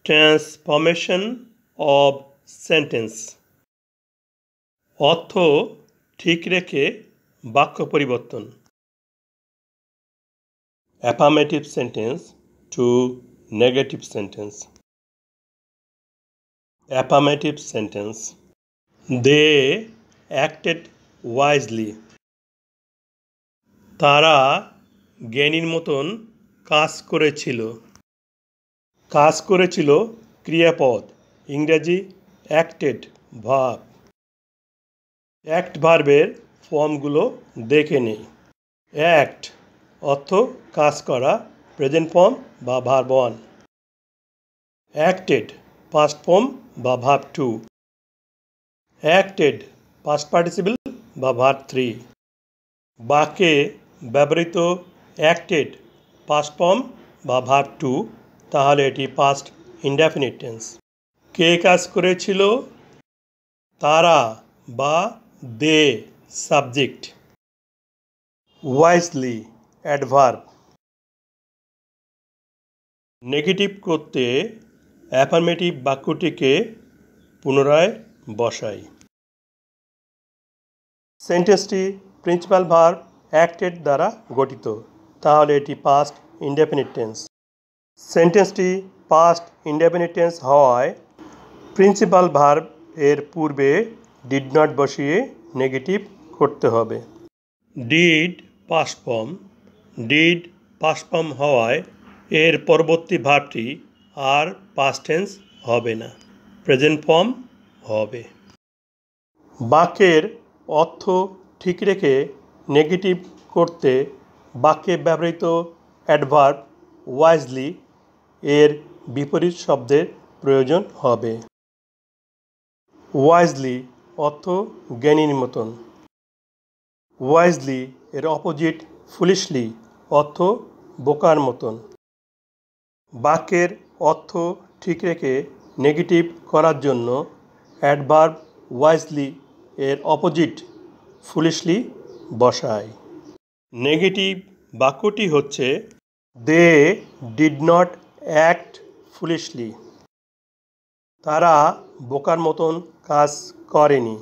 Transformation of sentence. অর্থ ঠিক রেখে বাক্য পরিবর্তন। Affirmative sentence to negative sentence. Affirmative sentence: they acted wisely. তারা জ্ঞানীর মতন কাজ করেছিল। কাজ করেছিল ক্রিয়াপদ, ইংরেজি অ্যাক্টেড ভার্ব। অ্যাক্ট ভার্বের ফর্মগুলো দেখে নেই। অ্যাক্ট অর্থ কাজ করা, প্রেজেন্ট ফর্ম বা ভার্ব 1। অ্যাক্টেড পাস্ট ফর্ম বা ভার্ব 2। অ্যাক্টেড পাস্ট পার্টিসিপল বা ভার্ব 3। বাক্যে ব্যবহৃত অ্যাক্টেড পাস্ট ফর্ম বা ভার্ব 2, তাহলে এটি পাস্ট ইনডেফিনিট টেন্স। কে কাজ করেছিল? তারা বা they subject. Wisely adverb. Negative করতে অ্যাফার্মেটিভ বাক্যটিকে পুনরায় বসাই। সেন্টেন্সটি প্রিন্সিপাল ভার্ব অ্যাক্টেড দ্বারা গঠিত, তাহলে এটি পাস্ট ইনডেফিনিট টেন্স। সেন্টেন্সটি পাস্ট ইনডেফিনিট টেন্স হওয়ায় প্রিন্সিপাল ভার্ব এর পূর্বে ডিড নট বসিয়ে নেগেটিভ করতে হবে। Did past form. Did past form হওয়ায় এর পরবর্তী ভার্বটি আর পাস্ট টেন্স হবে না, প্রেজেন্ট ফর্ম হবে। বাক্যের অর্থ ঠিক রেখে নেগেটিভ করতে বাক্যে ব্যবহৃত অ্যাডভার্ব ওয়াইজলি এর বিপরীত শব্দের প্রয়োজন হবে। ওয়াইজলি অর্থ জ্ঞানীর মতন। ওয়াইজলি এর অপোজিট ফুলিশলি অর্থ বোকার মতন। বাক্যের অর্থ ঠিক রেখে নেগেটিভ করার জন্য অ্যাডভার্ব ওয়াইজলি এর অপোজিট ফুলিশলি বসাই। নেগেটিভ বাক্যটি হচ্ছে দে ডিড নট অ্যাক্ট ফুলিশলি। তারা বোকার মতন কাজ করেনি।